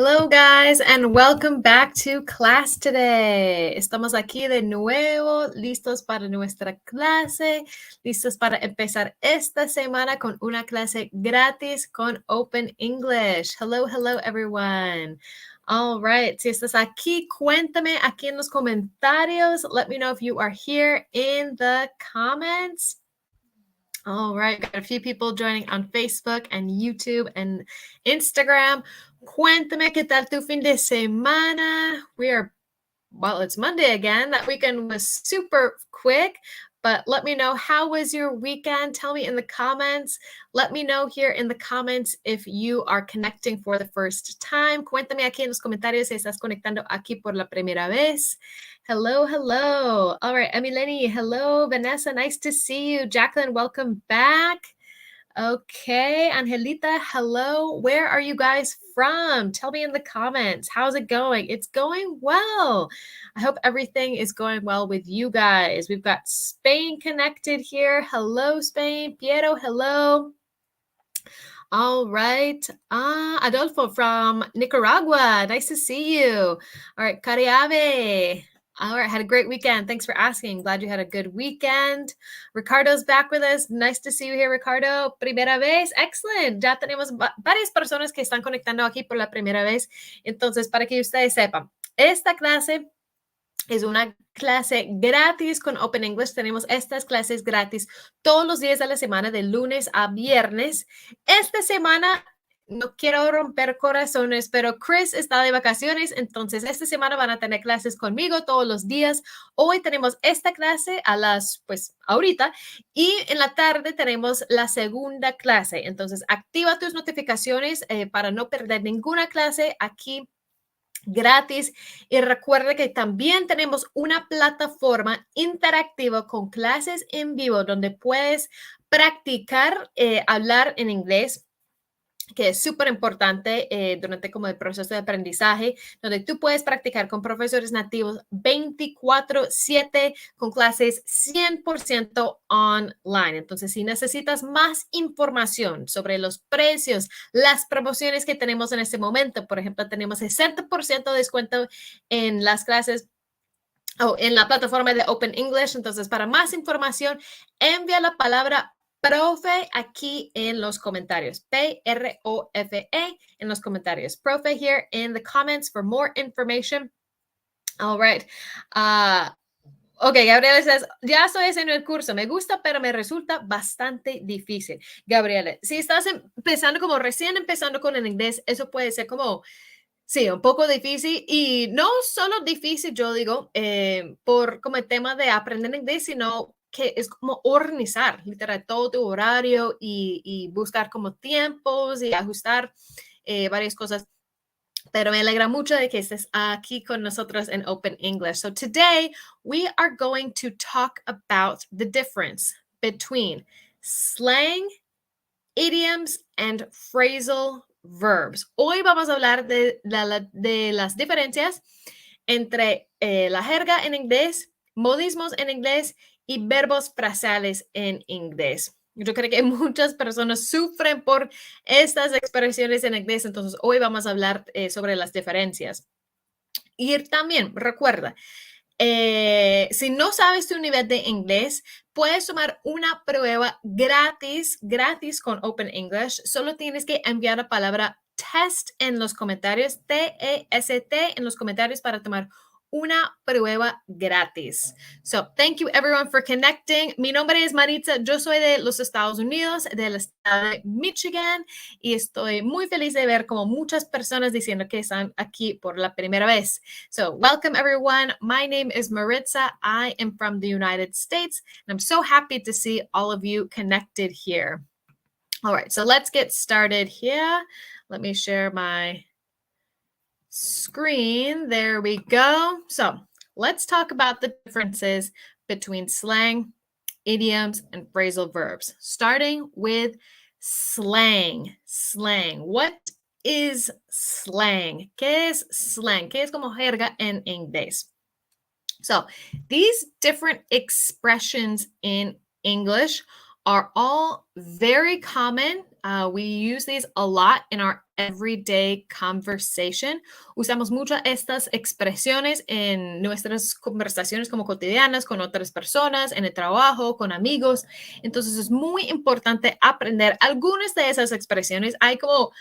Hello guys and welcome back to class today. Estamos aquí de nuevo, listos para nuestra clase, listos para empezar esta semana con una clase gratis con Open English. Hello everyone. All right, si estás aquí, cuéntame aquí en los comentarios. Let me know if you are here in the comments. All right, got a few people joining on Facebook and YouTube and Instagram. Cuéntame qué tal tu fin de semana. Well, it's Monday again. That weekend was super quick, but let me know, how was your weekend? Tell me in the comments. Let me know here in the comments if you are connecting for the first time. Cuéntame aquí en los comentarios si estás conectando aquí por la primera vez. Hello. All right, Emileni, hello. Vanessa, nice to see you. Jacqueline, welcome back. Okay, Angelita, hello. Where are you guys from? Tell me in the comments. How's it going? It's going well. I hope everything is going well with you guys. We've got Spain connected here. Hello, Spain. Piero, hello. All right. Adolfo from Nicaragua. Nice to see you. All right, Cariabe. All right, had a great weekend. Thanks for asking. Glad you had a good weekend. Ricardo's back with us. Nice to see you here, Ricardo. Primera vez. Excellent. Ya tenemos varias personas que están conectando aquí por la primera vez. Entonces, para que ustedes sepan, esta clase es una clase gratis con Open English. Tenemos estas clases gratis todos los días de la semana, de lunes a viernes. Esta semana, no quiero romper corazones, pero Chris está de vacaciones, entonces esta semana van a tener clases conmigo todos los días. Hoy tenemos esta clase ahorita, y en la tarde tenemos la segunda clase. Entonces, activa tus notificaciones para no perder ninguna clase aquí gratis. Y recuerda que también tenemos una plataforma interactiva con clases en vivo donde puedes practicar hablar en inglés, que es súper importante durante como el proceso de aprendizaje, donde tú puedes practicar con profesores nativos 24/7 con clases 100% online. Entonces, si necesitas más información sobre los precios, las promociones que tenemos en este momento, por ejemplo, tenemos 60% de descuento en las clases en la plataforma de Open English. Entonces, para más información, envía la palabra profe aquí en los comentarios. P-R-O-F-E en los comentarios. Profe here in the comments for more information. All right. Ok, Gabriela says, ya estoy haciendo el curso. Me gusta, pero me resulta bastante difícil. Gabriela, si estás recién empezando con el inglés, eso puede ser como... Sí, un poco difícil, y no solo difícil, yo digo, por como el tema de aprender inglés, sino que es como organizar literal todo tu horario y buscar como tiempos y ajustar varias cosas. Pero me alegra mucho de que estés aquí con nosotros en Open English. So today we are going to talk about the difference between slang, idioms, and phrasal verbs. Hoy vamos a hablar de las diferencias entre la jerga en inglés, modismos en inglés y verbos frasales en inglés. Yo creo que muchas personas sufren por estas expresiones en inglés, entonces hoy vamos a hablar sobre las diferencias. Y también recuerda, si no sabes tu nivel de inglés, puedes tomar una prueba gratis con Open English. Solo tienes que enviar la palabra test en los comentarios, T-E-S-T en los comentarios, para tomar una prueba gratis. So, thank you everyone for connecting. Mi nombre es Maritza, yo soy de los Estados Unidos, del estado de Michigan, y estoy muy feliz de ver como muchas personas diciendo que están aquí por la primera vez. So, welcome everyone. My name is Maritza. I am from the United States, and I'm so happy to see all of you connected here. All right, so let's get started here. Let me share my screen. There we go. So let's talk about the differences between slang, idioms, and phrasal verbs. Starting with slang. Slang. What is slang? ¿Qué es slang? ¿Qué es como jerga en inglés? So these different expressions in English are all very common. We use these a lot in our everyday conversation. Usamos muchas estas expresiones en nuestras conversaciones como cotidianas con otras personas, en el trabajo, con amigos. Entonces es muy importante aprender algunas de esas expresiones. Hay como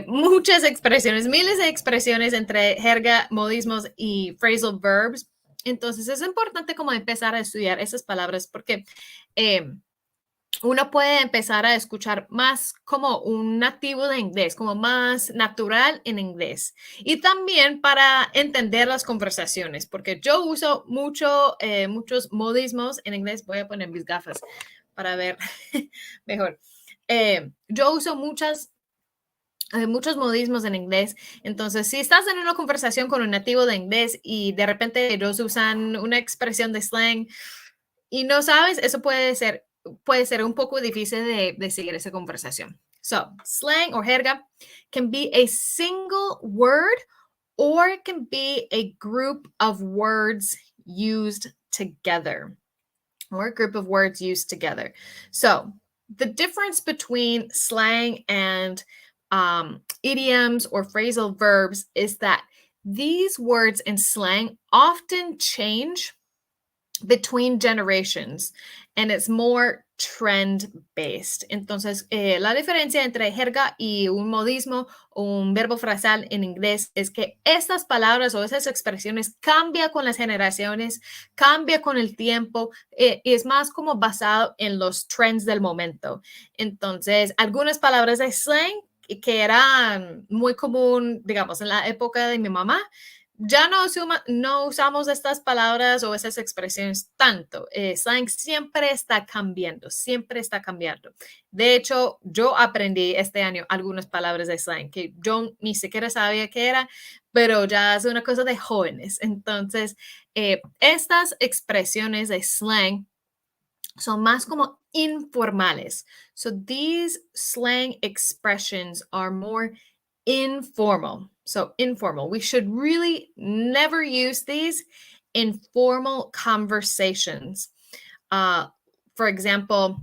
muchas expresiones, miles de expresiones entre jerga, modismos y phrasal verbs. Entonces es importante como empezar a estudiar esas palabras porque uno puede empezar a escuchar más como un nativo de inglés, como más natural en inglés. Y también para entender las conversaciones, porque yo uso muchos modismos en inglés. Voy a poner mis gafas para ver mejor. Yo uso muchos modismos en inglés. Entonces, si estás en una conversación con un nativo de inglés y de repente ellos usan una expresión de slang y no sabes, eso puede ser un poco difícil de seguir esa conversación. So, slang or jerga can be a single word or it can be a group of words used together. Or a group of words used together. So, the difference between slang and idioms or phrasal verbs is that these words in slang often change between generations and it's more trend based. Entonces, la diferencia entre jerga y un modismo o un verbo frasal en inglés es que estas palabras o esas expresiones cambian con las generaciones, cambia con el tiempo, y es más como basado en los trends del momento. Entonces, algunas palabras de slang que eran muy común, digamos, en la época de mi mamá, ya no usamos estas palabras o esas expresiones tanto. Slang siempre está cambiando, siempre está cambiando. De hecho, yo aprendí este año algunas palabras de slang que yo ni siquiera sabía qué era, pero ya es una cosa de jóvenes. Entonces, estas expresiones de slang son más como informales. So these slang expressions are more informal. So informal. We should really never use these in formal conversations. For example,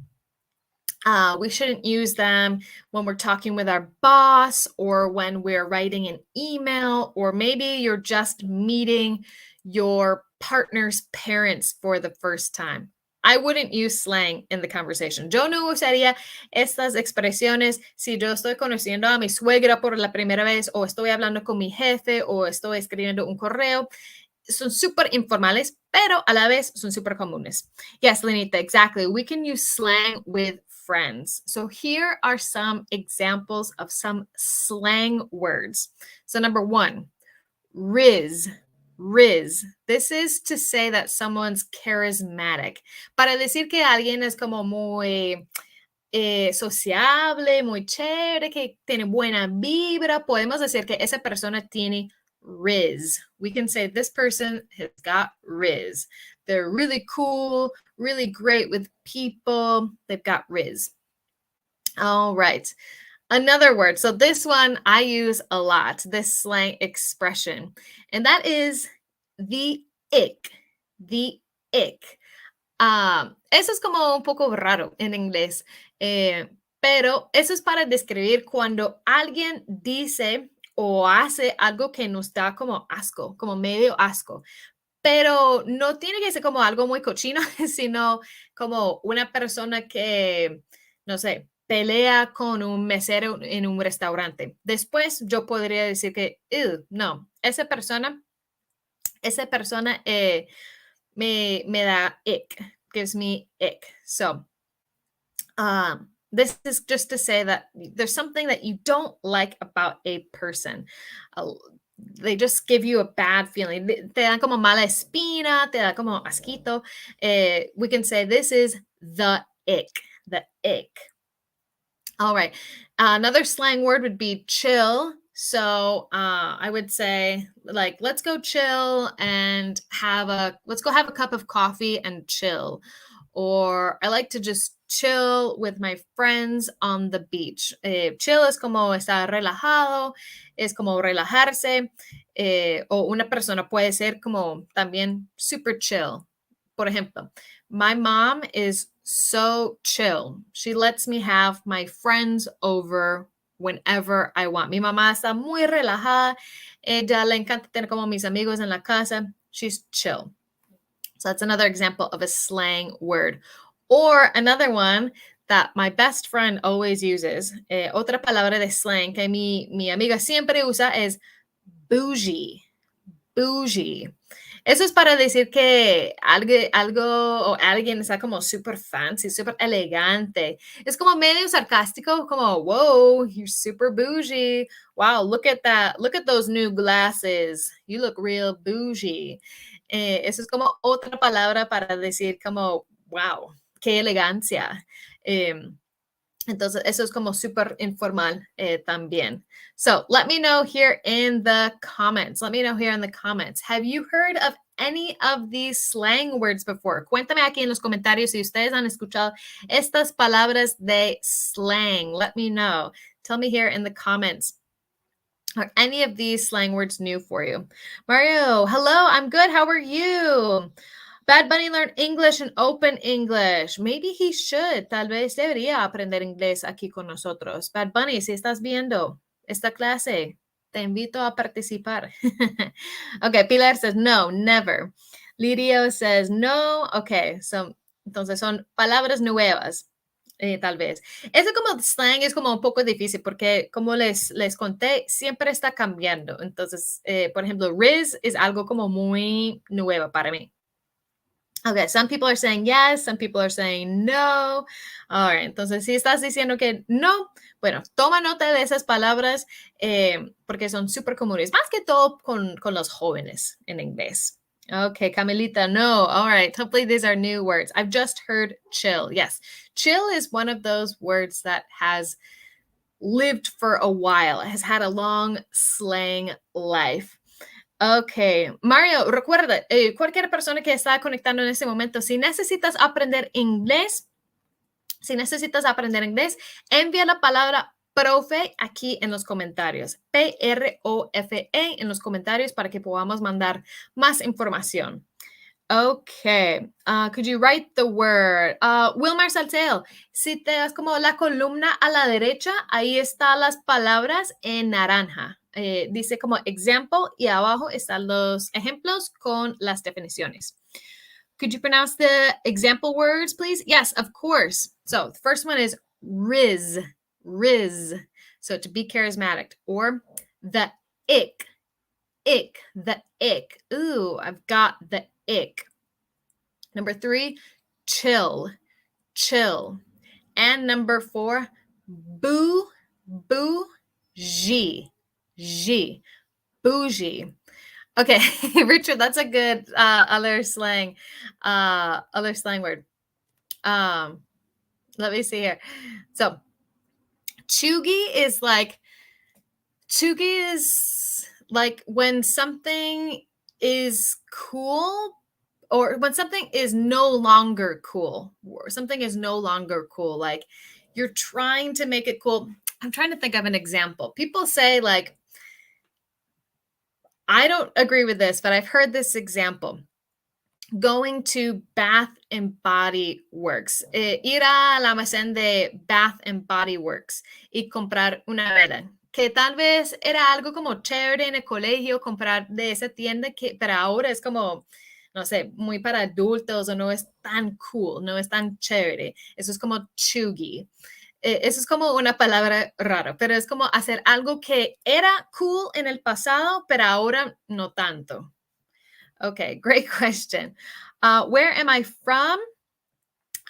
we shouldn't use them when we're talking with our boss or when we're writing an email, or maybe you're just meeting your partner's parents for the first time. I wouldn't use slang in the conversation. Yo no usaría estas expresiones si yo estoy conociendo a mi suegra por la primera vez o estoy hablando con mi jefe o estoy escribiendo un correo. Son súper informales, pero a la vez son súper comunes. Yes, Lenita, exactly. We can use slang with friends. So here are some examples of some slang words. So number one, riz. Riz. This is to say that someone's charismatic. Para decir que alguien es como muy sociable, muy chévere, que tiene buena vibra, podemos decir que esa persona tiene riz. We can say this person has got riz. They're really cool, really great with people. They've got riz. All right. Another word. So this one I use a lot, this slang expression, and that is the ick. The ick. Eso es como un poco raro en inglés, pero eso es para describir cuando alguien dice o hace algo que nos da como asco, como medio asco. Pero no tiene que ser como algo muy cochino, sino como una persona que, no sé, pelea con un mesero en un restaurante. Después yo podría decir que, no, esa persona me da ick, gives me ick. So, this is just to say that there's something that you don't like about a person. They just give you a bad feeling. Te dan como mala espina, te da como asquito. We can say this is the ick, the ick. All right. Another slang word would be chill. So I would say, like, let's go chill and let's go have a cup of coffee and chill. Or I like to just chill with my friends on the beach. Chill es como estar relajado, es como relajarse. O una persona puede ser como también super chill. Por ejemplo, my mom is so chill. She lets me have my friends over whenever I want. Mi mamá está muy relajada. Ella le encanta tener como mis amigos en la casa. She's chill. So that's another example of a slang word. Or another one that my best friend always uses, otra palabra de slang que mi amiga siempre usa es bougie. Bougie. Eso es para decir que algo o alguien está como super fancy, super elegante. Es como medio sarcástico, como, whoa, you're super bougie. Wow, look at that. Look at those new glasses. You look real bougie. Eso es como otra palabra para decir como, wow, qué elegancia. Entonces, eso es como súper informal también. So, let me know here in the comments. Let me know here in the comments. Have you heard of any of these slang words before? Cuéntame aquí en los comentarios si ustedes han escuchado estas palabras de slang. Let me know. Tell me here in the comments. Are any of these slang words new for you? Mario, hello, I'm good. How are you? Bad Bunny learned English and Open English. Maybe he should. Tal vez debería aprender inglés aquí con nosotros. Bad Bunny, si estás viendo esta clase, te invito a participar. Okay, Pilar says no, never. Lidio says no. Okay, so, entonces son palabras nuevas. Tal vez. Eso como slang es como un poco difícil porque como les conté, siempre está cambiando. Entonces, por ejemplo, Riz es algo como muy nuevo para mí. Okay, some people are saying yes, some people are saying no. All right, entonces si estás diciendo que no, bueno, toma nota de esas palabras porque son súper comunes, más que todo con los jóvenes en inglés. Okay, Camilita, no. All right, hopefully these are new words. I've just heard chill. Yes, chill is one of those words that has lived for a while, has had a long slang life. Ok, Mario, recuerda, cualquier persona que está conectando en este momento, si necesitas aprender inglés, envía la palabra profe aquí en los comentarios, P-R-O-F-E en los comentarios para que podamos mandar más información. Okay, could you write the word? Wilmar Salceo, si te das como la columna a la derecha, ahí están las palabras en naranja. Dice como example y abajo están los ejemplos con las definiciones. Could you pronounce the example words, please? Yes, of course. So the first one is riz, riz. So to be charismatic. Or the ick, the ick. Ooh, I've got the ick. Number 3, chill, chill. And number 4, boo, bougie, bougie. Okay, Richard, that's a good other slang word. Let me see here. So, chuggy is like when something is cool or when something is no longer cool, or something is no longer cool, like you're trying to make it cool. I'm trying to think of an example. People say like, I don't agree with this, but I've heard this example. Going to Bath and Body Works. Ir al almacén de Bath and Body Works y comprar una vela. Que tal vez era algo como chévere en el colegio comprar de esa tienda, pero ahora es como, no sé, muy para adultos o no es tan cool, no es tan chévere. Eso es como chuggy. Eso es como una palabra rara, pero es como hacer algo que era cool en el pasado, pero ahora no tanto. Okay, great question. Where am I from?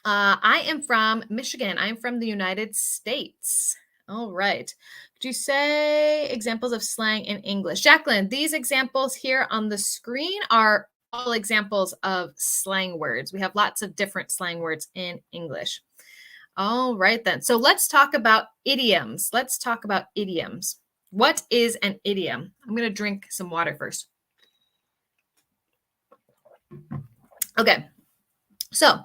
I am from Michigan. I am from the United States. All right. Could you say examples of slang in English? Jacqueline, these examples here on the screen are all examples of slang words. We have lots of different slang words in English. All right, then. So let's talk about idioms. Let's talk about idioms. What is an idiom? I'm going to drink some water first. Okay. So,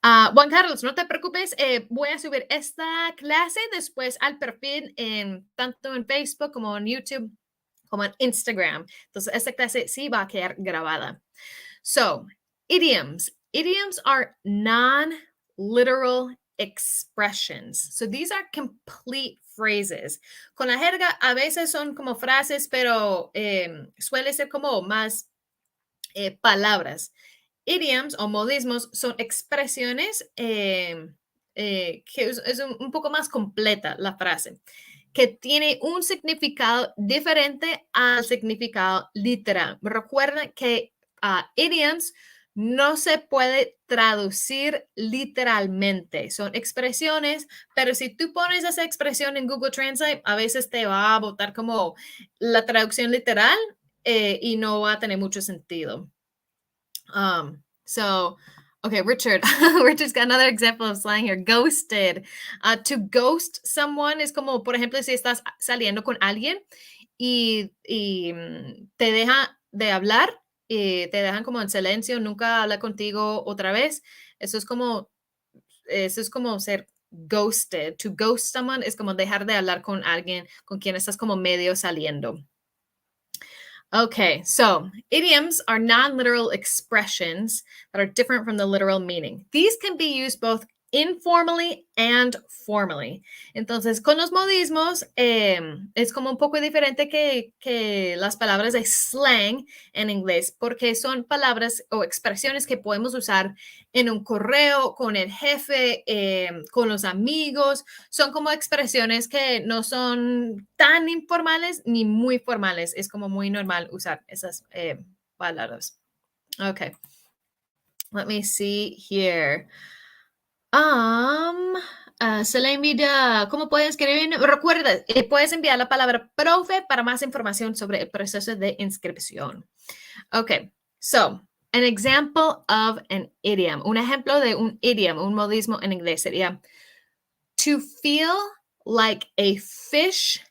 Juan Carlos, no te preocupes, voy a subir esta clase después al perfil tanto en Facebook como en YouTube como en Instagram. Entonces, esta clase sí va a quedar grabada. So, idioms. Idioms are non-literal expressions. So, these are complete phrases. Con la jerga a veces son como frases, pero suele ser como más palabras. Idioms o modismos son expresiones que es un poco más completa la frase, que tiene un significado diferente al significado literal. Recuerda que idioms no se puede traducir literalmente. Son expresiones, pero si tú pones esa expresión en Google Translate, a veces te va a botar como la traducción literal y no va a tener mucho sentido. So, okay, Richard. Richard's got another example of slang here. Ghosted. To ghost someone es como, por ejemplo, si estás saliendo con alguien y te deja de hablar, y te dejan como en silencio, nunca habla contigo otra vez. Eso es como ser ghosted. To ghost someone es como dejar de hablar con alguien con quien estás como medio saliendo. Okay, so idioms are non-literal expressions that are different from the literal meaning. These can be used both informally and formally. Entonces, con los modismos es como un poco diferente que las palabras de slang en inglés, porque son palabras o expresiones que podemos usar en un correo, con el jefe, con los amigos. Son como expresiones que no son tan informales ni muy formales. Es como muy normal usar esas palabras. Okay. Let me see here. Se le envía, ¿cómo puedes escribir? Recuerda, puedes enviar la palabra profe para más información sobre el proceso de inscripción. Okay, so, an example of an idiom. Un ejemplo de un idiom, un modismo en inglés sería to feel like a fish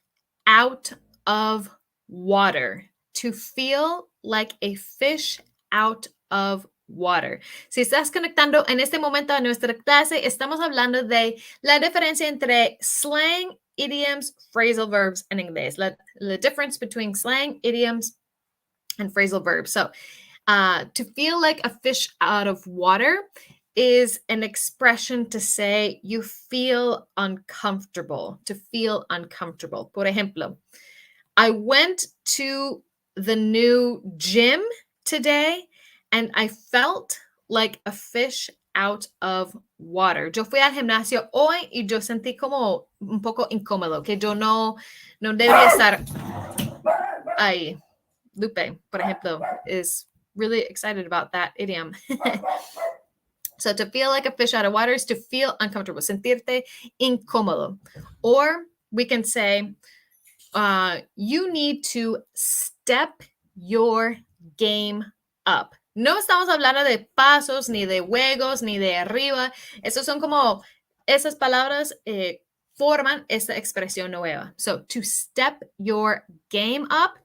out of water. To feel like a fish out of water. Si estás conectando en este momento a nuestra clase, estamos hablando de la diferencia entre slang, idioms, phrasal verbs en inglés. The difference between slang, idioms, and phrasal verbs. So, to feel like a fish out of water is an expression to say you feel uncomfortable, to feel uncomfortable. Por ejemplo, I went to the new gym today and I felt like a fish out of water. Yo fui al gimnasio hoy y yo sentí como un poco incómodo, que yo no debería estar ahí. Lupe, por ejemplo, is really excited about that idiom. So to feel like a fish out of water is to feel uncomfortable, sentirte incómodo. Or we can say, you need to step your game up. No estamos hablando de pasos, ni de juegos, ni de arriba. Esos son como, esas palabras forman esta expresión nueva. So to step your game up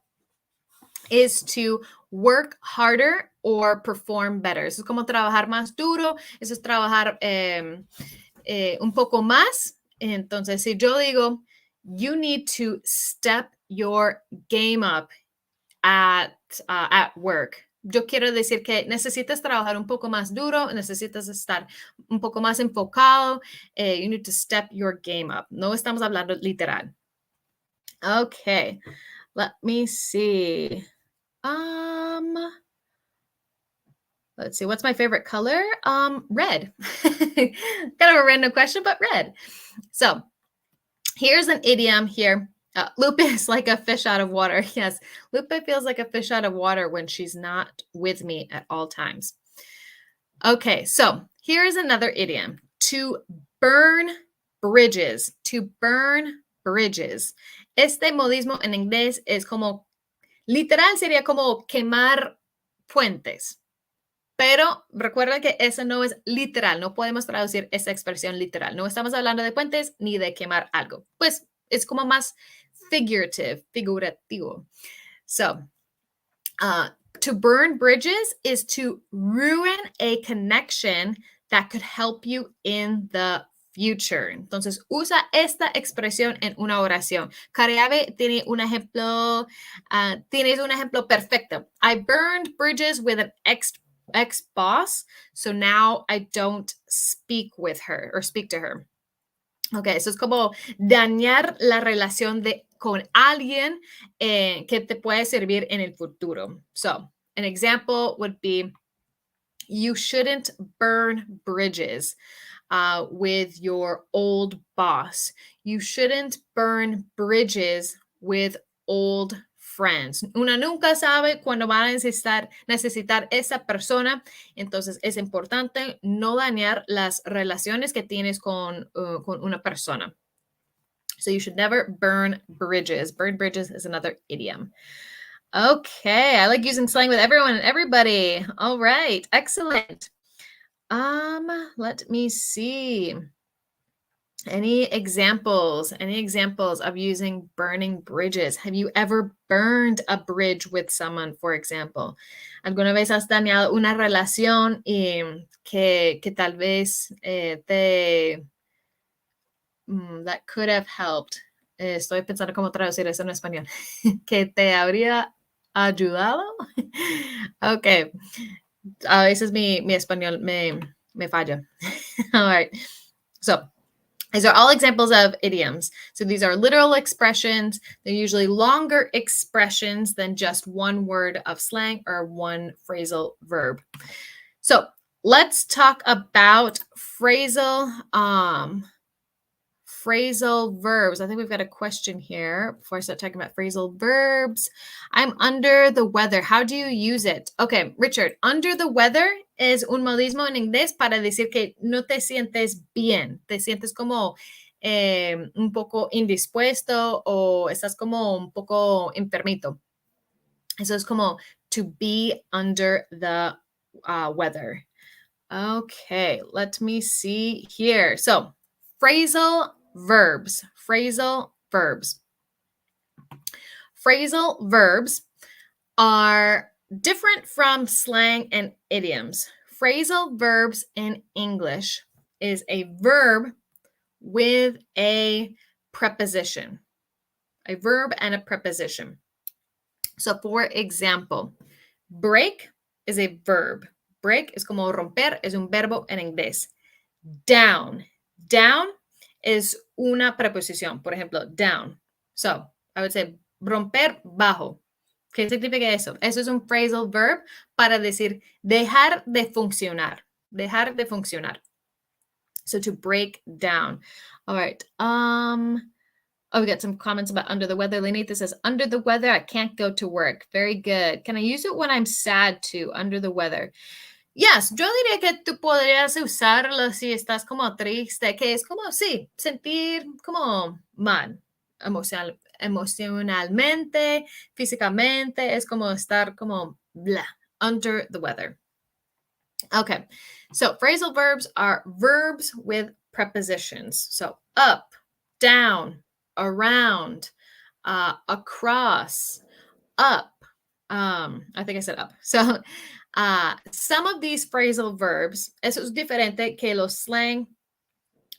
is to work harder or perform better. Eso es como trabajar más duro, eso es trabajar un poco más. Entonces, si yo digo, you need to step your game up at work. Yo quiero decir que necesitas trabajar un poco más duro, necesitas estar un poco más enfocado. You need to step your game up. No estamos hablando literal. Okay, let me see. Let's see, what's my favorite color? Red. Kind of a random question, but red. So here's an idiom here. Lupe is like a fish out of water. Yes, Lupe feels like a fish out of water when she's not with me at all times. Okay, so here's another idiom. To burn bridges. To burn bridges. Este modismo en inglés es como, literal sería como quemar puentes. Pero recuerda que eso no es literal, no podemos traducir esa expresión literal. No estamos hablando de puentes ni de quemar algo. Pues es como más figurativo. So, to burn bridges is to ruin a connection that could help you in the future. Entonces, usa esta expresión en una oración. Cariabe tiene un ejemplo, tienes un ejemplo perfecto. I burned bridges with an ex-boss, so now I don't speak with her or speak to her. Ok, eso es como dañar la relación con alguien que te puede servir en el futuro. So, an example would be, you shouldn't burn bridges with your old boss. You shouldn't burn bridges with old friends. Una nunca sabe cuándo van a necesitar esa persona, entonces es importante no dañar las relaciones que tienes con una persona. So you should never burn bridges. Burn bridges is another idiom. Okay, I like using slang with everyone and everybody. All right, excellent. Let me see. Any examples of using burning bridges? Have you ever burned a bridge with someone, for example? ¿Alguna vez has dañado una relación y que tal vez that could have helped? Estoy pensando cómo traducir eso en español. ¿Que te habría ayudado? Ok. A veces mi español me falla. All right. So, these are all examples of idioms. So these are literal expressions. They're usually longer expressions than just one word of slang or one phrasal verb. So let's talk about phrasal verbs. I think we've got a question here before I start talking about phrasal verbs. I'm under the weather. How do you use it? Okay, Richard, under the weather es un modismo en inglés para decir que no te sientes bien. Te sientes como un poco indispuesto o estás como un poco enfermito. Eso es como to be under the weather. Okay, let me see here. So, phrasal verbs. Phrasal verbs. Phrasal verbs are different from slang and idioms. Phrasal verbs in English is a verb with a preposition. A verb and a preposition. So, for example, break is a verb. Break es como romper, es un verbo en inglés. Down. Down is una preposición. Por ejemplo, down. So, I would say romper bajo. ¿Qué significa eso? Eso es un phrasal verb para decir dejar de funcionar. Dejar de funcionar. So, to break down. All right. Oh, we got some comments about under the weather. Lenita says, under the weather, I can't go to work. Very good. Can I use it when I'm sad too? Under the weather. Yes, yo diría que tú podrías usarlo si estás como triste, que es como, sí, sentir como mal, emocionalmente, físicamente, es como estar como blah, under the weather. Okay, so phrasal verbs are verbs with prepositions. So up, down, around, across, up. I think I said up. So some of these phrasal verbs, eso es diferente que los slang,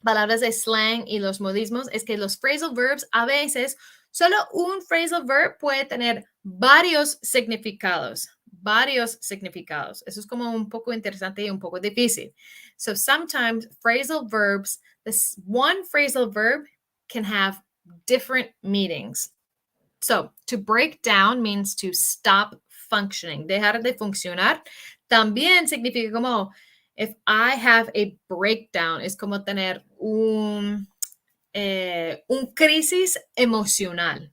palabras de slang y los modismos, es que los phrasal verbs a veces, solo un phrasal verb puede tener varios significados. Varios significados. Eso es como un poco interesante y un poco difícil. So sometimes phrasal verbs, this one phrasal verb can have different meanings. So, to break down means to stop functioning, dejar de funcionar. También significa como, if I have a breakdown, es como tener un crisis emocional.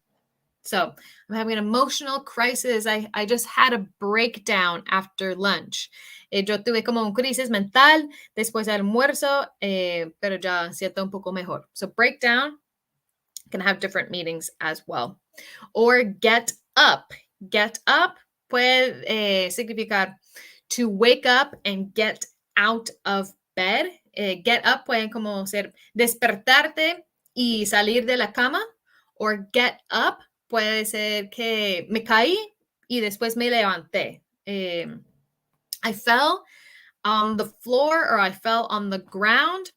So, I'm having an emotional crisis. I just had a breakdown after lunch. Yo tuve como un crisis mental después del almuerzo, pero ya siento un poco mejor. So, breakdown can have different meanings as well. Or get up. Get up puede significar to wake up and get out of bed. Get up puede como ser despertarte y salir de la cama. Or get up puede ser que me caí y después me levanté. I fell on the floor or I fell on the ground,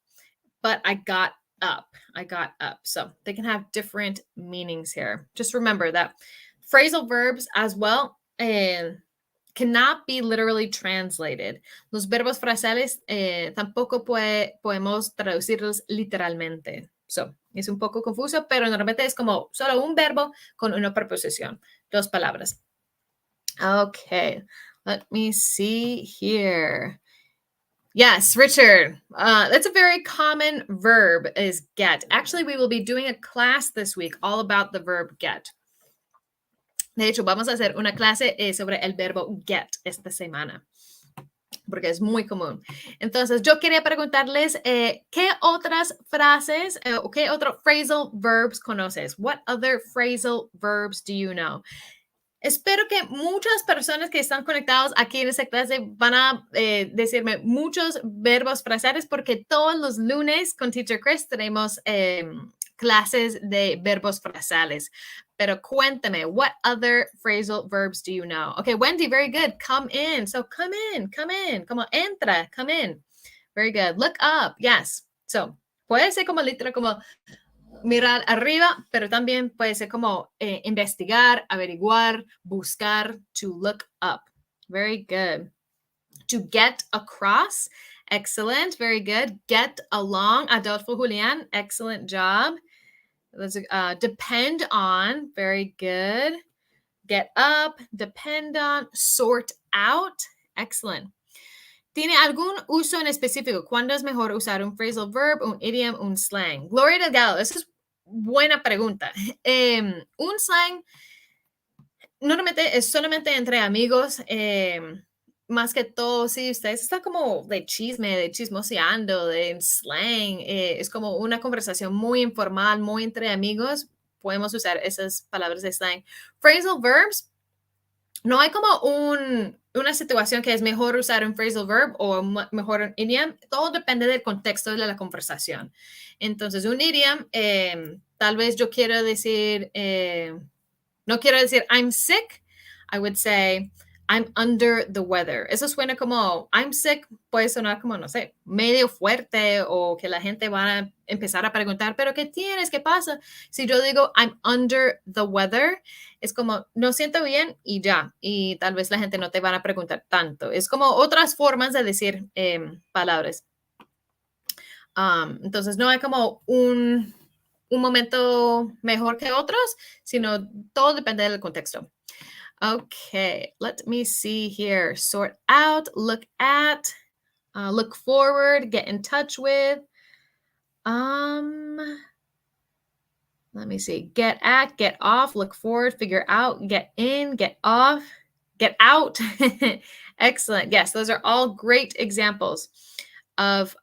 but I got up. I got up. So they can have different meanings here. Just remember that phrasal verbs as well cannot be literally translated. Los verbos frasales tampoco podemos traducirlos literalmente. So, es un poco confuso, pero normalmente es como solo un verbo con una preposición, dos palabras. Okay, let me see here. Yes, Richard. That's a very common verb is get. Actually, we will be doing a class this week all about the verb get. De hecho, vamos a hacer una clase sobre el verbo get esta semana, porque es muy común. Entonces, yo quería preguntarles, ¿qué otras frases o qué otros phrasal verbs conoces? What other phrasal verbs do you know? Espero que muchas personas que están conectados aquí en esta clase van a decirme muchos verbos frasales porque todos los lunes con Teacher Chris tenemos clases de verbos frasales. Pero cuéntame, what other phrasal verbs do you know? Okay, Wendy, very good. Come in. So come in. Como entra, come in. Very good. Look up. Yes. So puede ser como literal, como mirar arriba, pero también puede ser como investigar, averiguar, buscar, to look up. Very good. To get across, excellent, very good. Get along, Adolfo Julian, excellent job. Let's depend on, very good. Get up, depend on, sort out, excellent. ¿Tiene algún uso en específico? ¿Cuándo es mejor usar un phrasal verb, un idiom, un slang? Gloria Delgado, esa es buena pregunta. Un slang normalmente es solamente entre amigos. Más que todo, si ustedes están como de chisme, de chismoseando, de slang, es como una conversación muy informal, muy entre amigos. Podemos usar esas palabras de slang. Phrasal verbs, no hay como una situación que es mejor usar un phrasal verb o mejor un idiom. Todo depende del contexto de la conversación. Entonces, un idiom, tal vez yo quiero decir, no quiero decir I'm sick. I would say I'm under the weather. Eso suena como I'm sick, puede sonar como, no sé, medio fuerte o que la gente va a empezar a preguntar, pero ¿qué tienes? ¿Qué pasa? Si yo digo I'm under the weather, es como no siento bien y ya. Y tal vez la gente no te van a preguntar tanto. Es como otras formas de decir palabras. Entonces no hay como un momento mejor que otros, sino todo depende del contexto. Okay, let me see here. Sort out, look at, look forward, get in touch with. Let me see. Get at, get off, look forward, figure out, get in, get off, get out. Excellent. Yes, those are all great examples of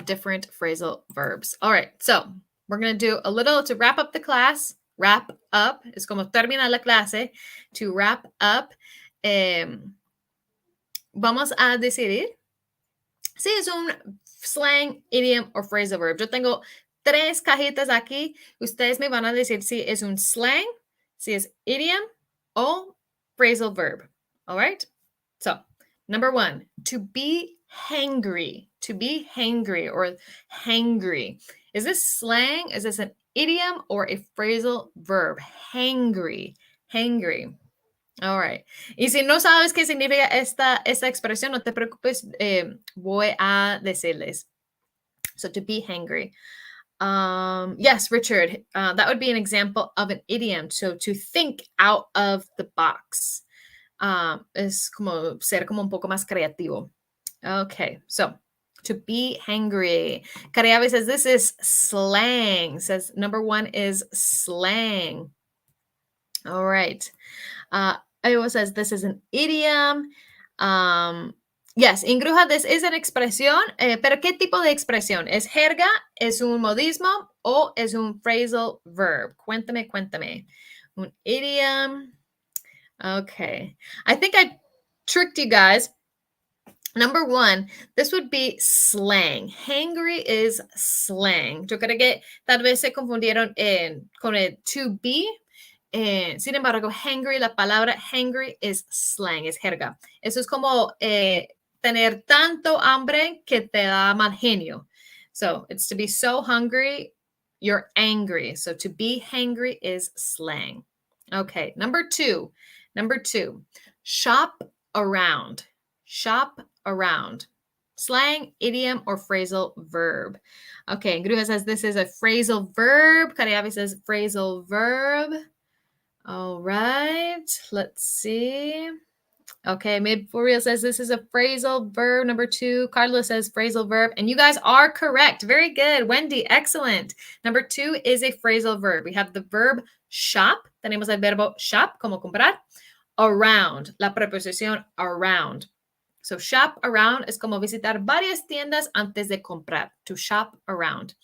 different phrasal verbs. All right, so we're going to do a little to wrap up the class. Wrap up es como terminar la clase. To wrap up, vamos a decidir si es un slang, idiom o phrasal verb. Yo tengo 3 cajitas aquí. Ustedes me van a decir si es un slang, si es idiom o phrasal verb. All right? So, number 1, to be hangry. To be hangry or hangry. Is this slang? Is this an idiom or a phrasal verb? Hangry. Hangry. All right. Y si no sabes qué significa esta expresión, no te preocupes, voy a decirles. So to be hangry. Yes, Richard, that would be an example of an idiom. So to think out of the box. Es como ser como un poco más creativo. Okay, so to be hangry. Cariabe says this is slang. Says number 1 is slang. All right. Iowa says this is an idiom. Yes, Ingruja, this is an expresión, pero ¿qué tipo de expresión? ¿Es jerga? ¿Es un modismo? ¿O es un phrasal verb? Cuéntame. Un idiom. Okay. I think I tricked you guys. Number 1, this would be slang. Hangry is slang. Yo creo que tal vez se confundieron con el to be. Sin embargo, hangry, la palabra hangry es slang, es jerga. Eso es como tener tanto hambre que te da mal genio. So, it's to be so hungry, you're angry. So, to be hangry is slang. Okay, number 2. Shop around. Shop around. Slang, idiom, or phrasal verb. Okay, Gruja says this is a phrasal verb. Cariabi says phrasal verb. All right, let's see. Okay, Mid For Real says this is a phrasal verb. Number 2, Carlos says phrasal verb. And you guys are correct. Very good. Wendy, excellent. Number 2 is a phrasal verb. We have the verb shop. Tenemos el verbo shop, como comprar. Around, la preposición around. So shop around es como visitar varias tiendas antes de comprar. To shop around.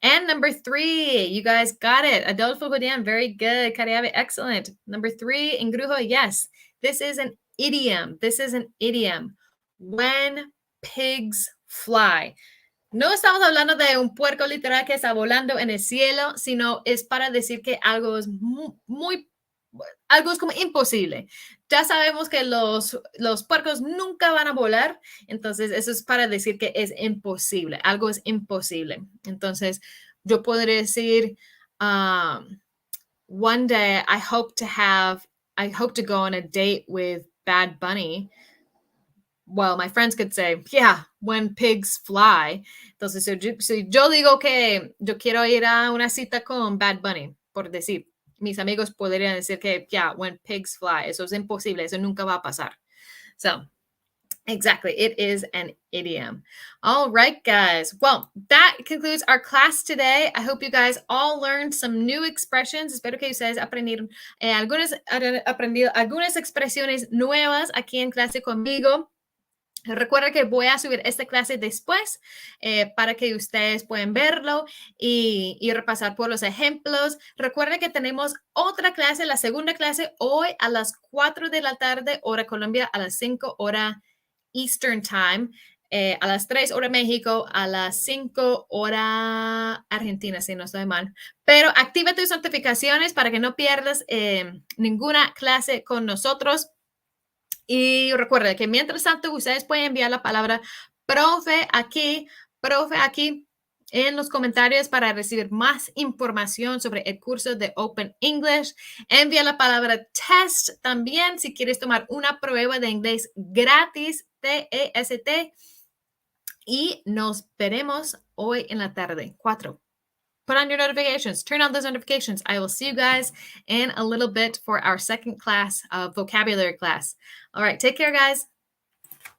And number 3, you guys got it. Adolfo Gudian, very good. Cariabe, excellent. Number 3, Ingrujo, yes. This is an idiom. This is an idiom. When pigs fly. No estamos hablando de un puerco literal que está volando en el cielo, sino es para decir que algo es algo es como imposible. Ya sabemos que los puercos nunca van a volar, entonces eso es para decir que es imposible, algo es imposible. Entonces, yo podría decir, one day I hope to go on a date with Bad Bunny. Well, my friends could say, yeah, when pigs fly. Entonces, si yo digo que yo quiero ir a una cita con Bad Bunny, por decir, mis amigos podrían decir que, yeah, when pigs fly. Eso es imposible. Eso nunca va a pasar. So, exactly. It is an idiom. All right, guys. Well, that concludes our class today. I hope you guys all learned some new expressions. Espero que ustedes aprendieron algunas expresiones nuevas aquí en clase conmigo. Recuerda que voy a subir esta clase después para que ustedes puedan verlo y repasar por los ejemplos. Recuerda que tenemos otra clase, la segunda clase, hoy a las 4 de la tarde, hora Colombia, a las 5 hora Eastern Time, a las 3 hora México, a las 5 hora Argentina, si no estoy mal. Pero activa tus notificaciones para que no pierdas ninguna clase con nosotros. Y recuerden que mientras tanto ustedes pueden enviar la palabra profe aquí en los comentarios para recibir más información sobre el curso de Open English. Envía la palabra test también si quieres tomar una prueba de inglés gratis, TEST. Y nos veremos hoy en la tarde, 4. Put on your notifications. Turn on those notifications. I will see you guys in a little bit for our second class, vocabulary class. All right, take care, guys.